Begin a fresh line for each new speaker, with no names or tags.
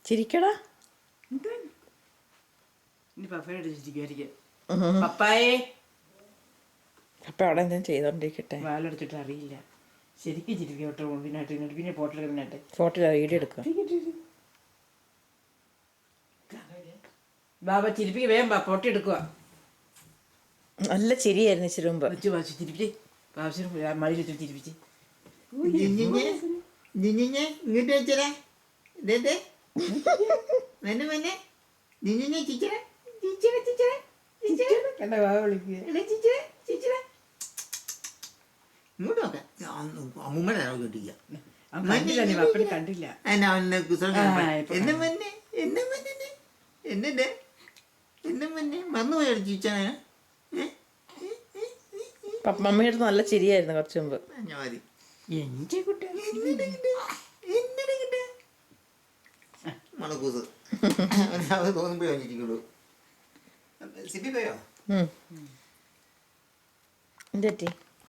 ചിരിക്കടാ.
ഇനി പപ്പയോട് ചിരിക്കുമായിരിക്കും. പപ്പായേ
അപ്പം അവിടെ എന്തെങ്കിലും ചെയ്തോണ്ടിരിക്കട്ടെ.
വാലടിച്ചിട്ട് അറിയില്ല. ശരിക്കും ചിരിക്കും കേട്ടോ. പിന്നെ ഫോട്ടോ എടുക്കുന്നുണ്ട്.
ഫോട്ടോ വീഡിയോ എടുക്കുക.
ബാബ ചിരിപ്പിക്ക് വേഗം ഫോട്ടോ എടുക്കുക.
നല്ല ചിരിയായിരുന്നു ഇച്ചിരി മുമ്പ്.
ചിരിപ്പിച്ച് ബാബു മഴ വെച്ചിട്ട് ചിരിപ്പിച്ച്.
ഇങ്ങോട്ട് വെച്ചേ ഇതേ മെന്നെ മെന്നെ ചിച്ചറ ചിച്ചറ ചിച്ചറ
കണ്ട ബാബ വിളിക്കുക.
ഇങ്ങോട്ട് നോക്കാം. അമ്മൂമ്മയുടെ കേട്ടിരിക്കുക.
പപ്പനെ കണ്ടില്ല.
എന്നെ മന്നെ എന്നെ മന്നെ എന്നെ എന്നെ മന്നെ മറന്നുപോയി ചിച്ചാണ്.
മമ്മിയുടെ നല്ല ചിരിയായിരുന്നു കുറച്ച് മുമ്പ്.
മതി
എന്റെ കുട്ടികൾ
മണക്കൂസ് തോന്നുമ്പോഴേ വന്നിരിക്കുള്ളൂ. സിബി പോയോ?
എന്തെറ്റി?